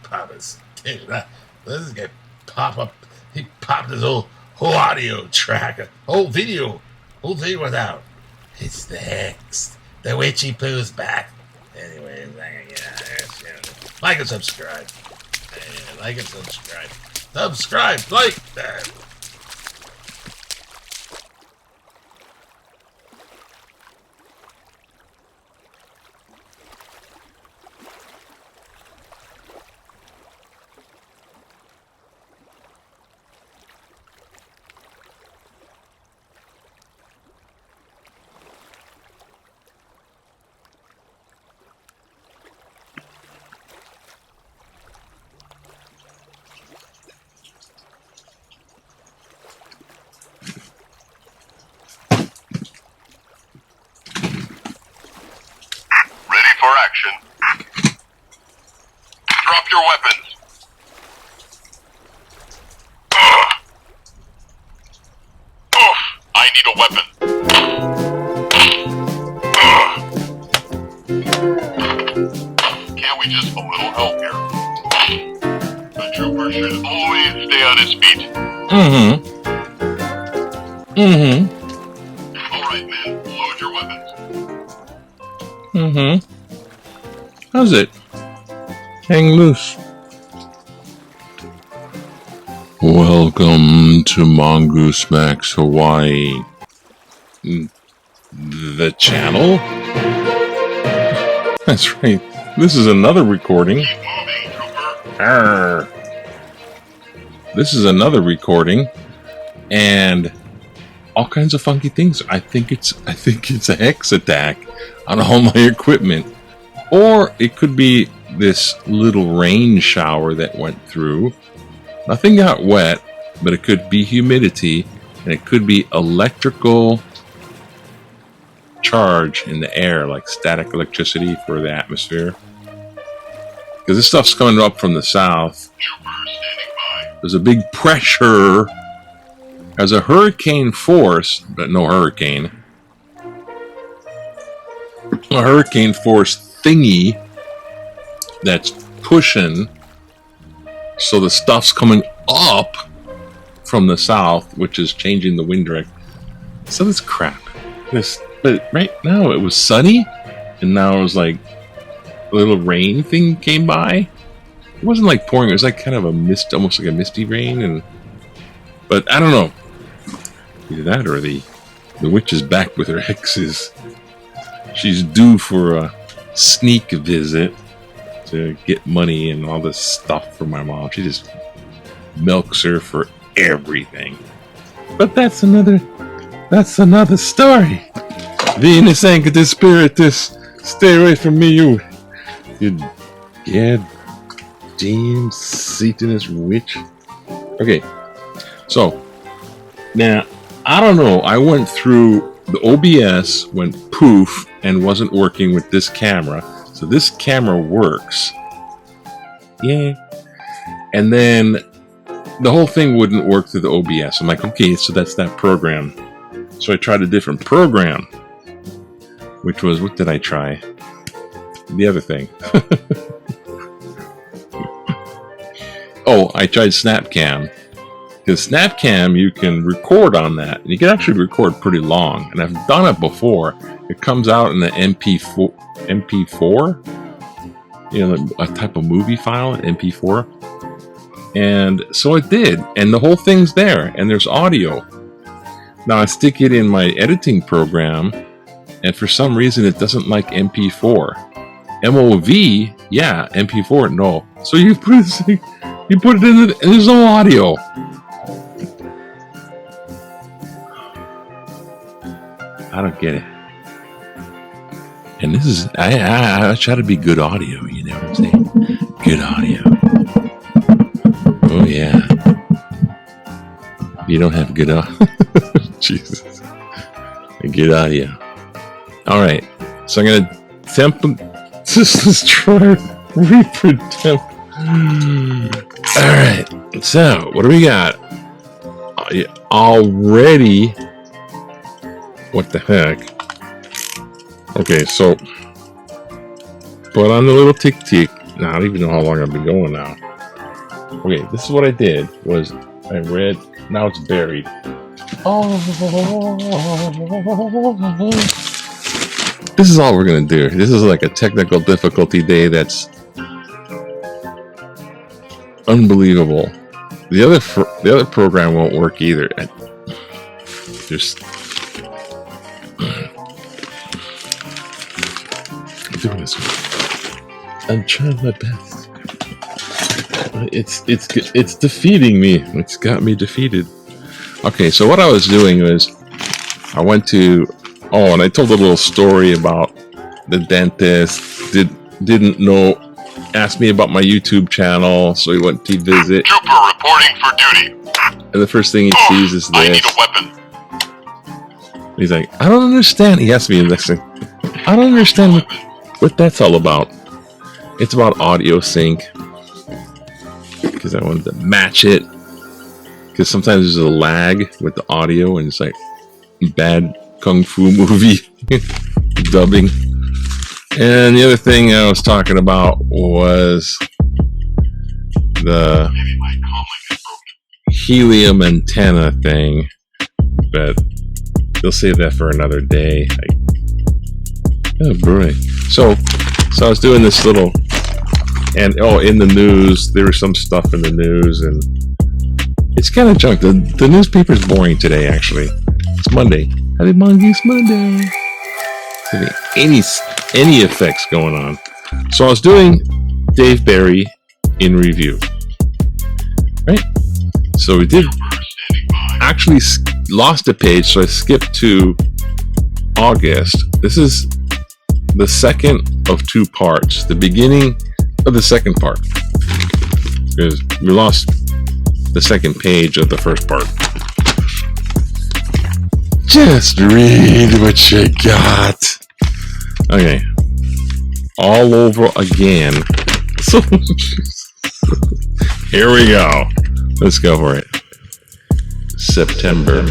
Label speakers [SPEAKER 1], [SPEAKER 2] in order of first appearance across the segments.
[SPEAKER 1] Papa's this guy pop up. He popped his whole audio track, whole video, whole thing was out. It's the hex. The witchy poo's back. Anyway, like and subscribe. Like and subscribe. Subscribe, like that.
[SPEAKER 2] Drop your weapons. I need a weapon. Can't we just a little help here? The trooper should always stay on his feet. Alright, man. Load your weapons.
[SPEAKER 3] How's it? Hang loose. Welcome to Mongoose Max Hawaii. The channel? That's right. This is another recording.
[SPEAKER 2] Keep moving, trooper.
[SPEAKER 3] Arr. This is another recording, and all kinds of funky things. I think it's a hex attack on all my equipment, or it could be this little rain shower that went through. Nothing got wet, but it could be humidity, and it could be electrical charge in the air, like static electricity for the atmosphere. Because this stuff's coming up from the south. There's a big pressure. There's a hurricane force, but no hurricane. A hurricane force thingy that's pushing, so the stuff's coming up from the south, which is changing the wind direction. So this crap. But right now it was sunny, and now it was like a little rain thing came by. It wasn't like pouring; it was like kind of a mist, almost like a misty rain. But I don't know, either that or the witch is back with her hexes. She's due for a sneak visit to get money and all this stuff from my mom. She just milks her for everything. But that's another story. Venus Ancatus Spiritus, stay away from me, you damn Satanist witch. Okay, so now I don't know. I went through the OBS, went poof, and wasn't working with this camera. So this camera works. Yeah. And then the whole thing wouldn't work through the OBS. I'm like, okay, so that's that program. So I tried a different program, which was, what did I try? The other thing. Oh, I tried SnapCam. Because SnapCam, you can record on that. And you can actually record pretty long. And I've done it before. It comes out in the MP4, you know, a type of movie file, an MP4. And so it did. And the whole thing's there. And there's audio. Now I stick it in my editing program. And for some reason, it doesn't like MP4. MOV, yeah. MP4, no. So you put it in, and there's no audio. I don't get it. And this is, I try to be good audio, you know what I'm saying? Good audio. Oh, yeah. You don't have good audio. Jesus. Good audio. All right. So I'm going to Let's try reproduce. Alright, so what do we got? Already. What the heck? Okay, so put on the little tick tick. Now, I don't even know how long I've been going now. Okay, this is what I did. Was I read? Now it's buried. Oh. This is all we're gonna do. This is like a technical difficulty day that's unbelievable. The other program won't work either. Just I'm doing this one. I'm trying my best. It's defeating me. It's got me defeated. Okay, so what I was doing was I went to and I told a little story about the dentist didn't know, asked me about my YouTube channel, so he went to visit.
[SPEAKER 2] Trooper reporting for duty.
[SPEAKER 3] And the first thing he sees is
[SPEAKER 2] I need
[SPEAKER 3] this.
[SPEAKER 2] a weapon.
[SPEAKER 3] He's like, I don't understand. He asked me the next thing. I don't understand what that's all about. It's about audio sync. Because I wanted to match it. Because sometimes there's a lag with the audio and it's like bad kung fu movie dubbing. And the other thing I was talking about was the helium antenna thing. But we'll save that for another day. Oh boy. So I was doing this little, and in the news, there was some stuff in the news, and it's kind of junk. The newspaper's boring today, actually. It's Monday. Happy Mongoose Monday. Any effects going on. So I was doing Dave Barry in review. Right? So we did actually lost a page, so I skipped to August. This is the second of two parts. The beginning of the second part. Because we lost the second page of the first part. Just read what you got. Okay. All over again. So here we go. Let's go for it. September.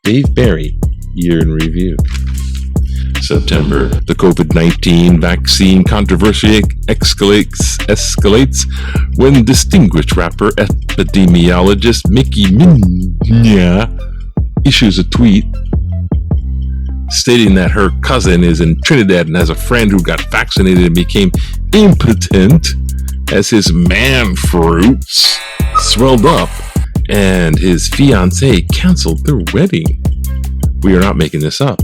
[SPEAKER 3] Dave Barry, year in review. September. The COVID-19 vaccine controversy escalates when distinguished rapper epidemiologist Mickey Minya issues a tweet stating that her cousin is in Trinidad and has a friend who got vaccinated and became impotent as his man fruits swelled up and his fiancée canceled their wedding. We are not making this up.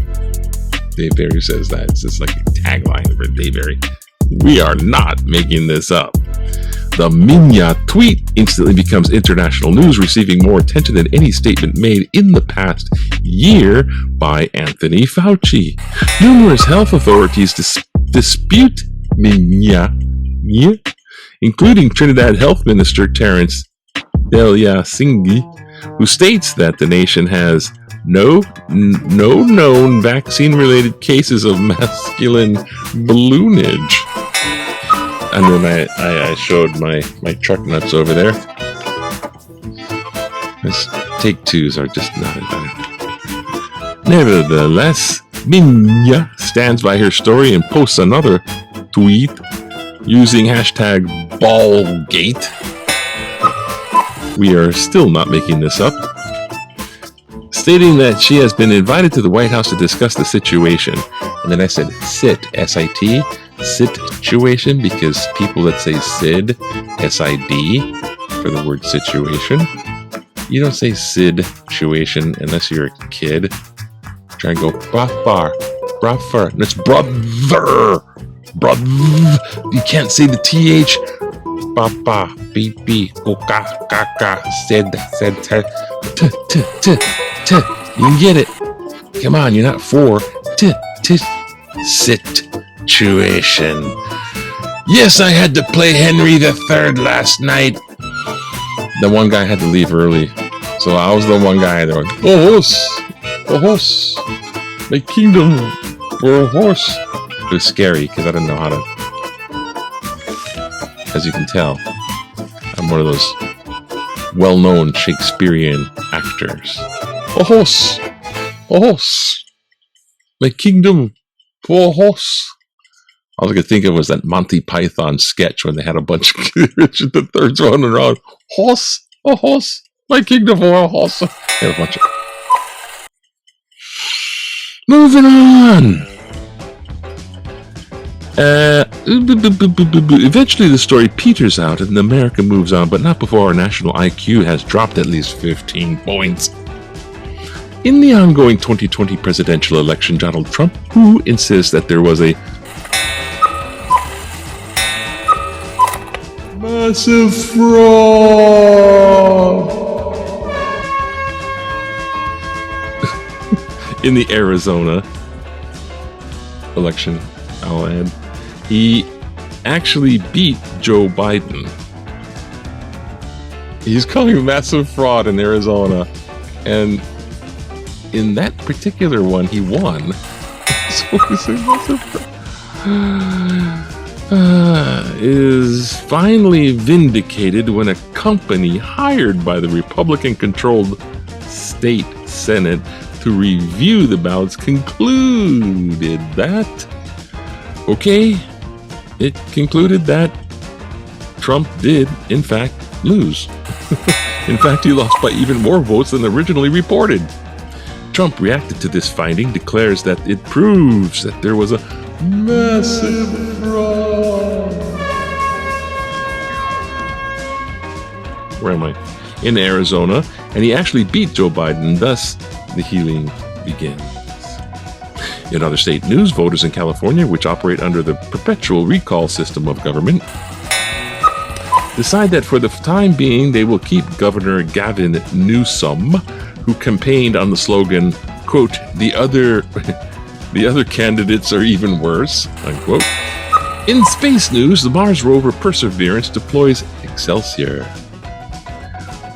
[SPEAKER 3] Dave Barry says that. It's just like a tagline for Dave Barry. We are not making this up. The Minya tweet instantly becomes international news, receiving more attention than any statement made in the past year by Anthony Fauci. Numerous health authorities dispute Minya, including Trinidad Health Minister Terence Deliasinghe, who states that the nation has no known vaccine-related cases of masculine balloonage. And then I showed my truck nuts over there. His take twos are just not as bad. Nevertheless, Minya stands by her story and posts another tweet using hashtag #Ballgate. We are still not making this up. Stating that she has been invited to the White House to discuss the situation. And then I said sit, S-I-T, situation, because people that say SID, S-I-D, for the word situation. You don't say situation unless you're a kid. Try and go brother. That's brother. You can't say the TH. Papa, BB, coca, caca, said, t. You can get it. Come on, you're not four. Situation. Yes, I had to play Henry III last night. The one guy had to leave early. So I was the one guy that went, a horse, my kingdom for a horse. It was scary because I didn't know how to As you can tell, I'm one of those well-known Shakespearean actors. A horse! A horse! My kingdom for a horse! All I could think of was that Monty Python sketch when they had a bunch of Richard the Third's running around. Horse! A horse! My kingdom for a horse! They had a bunch of... Moving on! Eventually the story peters out and America moves on, but not before our national IQ has dropped at least 15 points. In the ongoing 2020 presidential election, Donald Trump, who insists that there was a massive fraud in the Arizona election, I'll add, he actually beat Joe Biden. He's calling massive fraud in Arizona, and in that particular one, he won. So he's saying massive fraud. Is finally vindicated when a company hired by the Republican-controlled state Senate to review the ballots concluded that, it concluded that Trump did, in fact, lose. In fact, he lost by even more votes than originally reported. Trump reacted to this finding, declares that it proves that there was a massive fraud. Where am I? In Arizona, and he actually beat Joe Biden, thus the healing begins. In other state news, voters in California, which operate under the perpetual recall system of government, decide that for the time being they will keep Governor Gavin Newsom, who campaigned on the slogan, quote, the other candidates are even worse, unquote. In space news, the Mars rover Perseverance deploys Excelsior,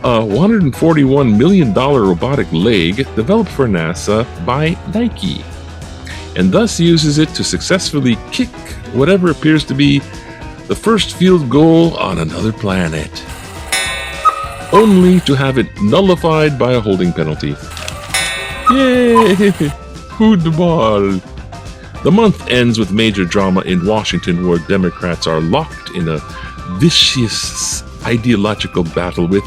[SPEAKER 3] a $141 million robotic leg developed for NASA by Nike, and thus uses it to successfully kick whatever appears to be the first field goal on another planet, only to have it nullified by a holding penalty. Yay! Football! The month ends with major drama in Washington, where Democrats are locked in a vicious ideological battle with,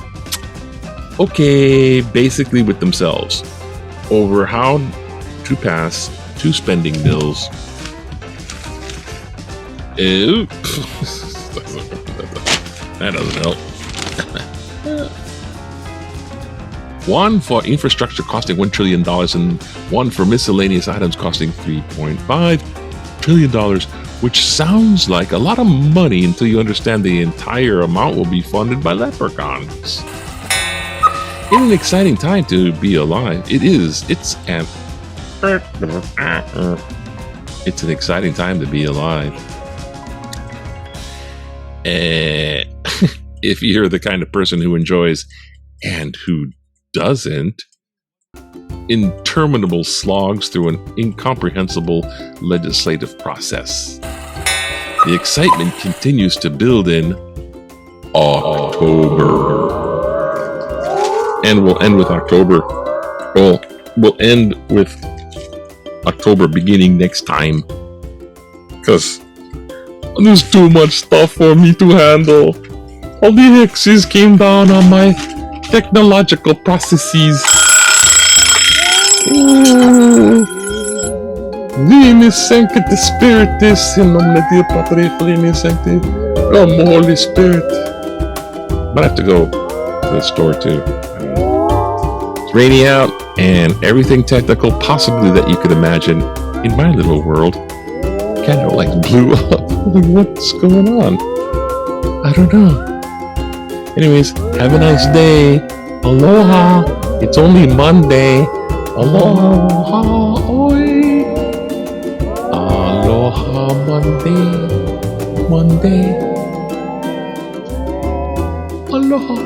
[SPEAKER 3] basically with themselves, over how to pass two spending bills. Ew. That doesn't help. One for infrastructure costing $1 trillion and one for miscellaneous items costing $3.5 trillion, which sounds like a lot of money until you understand the entire amount will be funded by leprechauns. In an exciting time to be alive, it's an exciting time to be alive. If you're the kind of person who enjoys and who doesn't interminable slogs through an incomprehensible legislative process. The excitement continues to build in October. And we'll end with October. Well, we'll end with October beginning next time. Because there's too much stuff for me to handle. All the hexes came down on my technological processes. Venus Sancti Spiritus in nomine Dei Patri Filii Sancti. Come, Holy Spirit. Might have to go to the store too. It's rainy out, and everything technical possibly that you could imagine in my little world kind of like blew up. What's going on? I don't know. Anyways, have a nice day. Aloha. It's only Monday. Aloha. Oi. Aloha Monday. Aloha.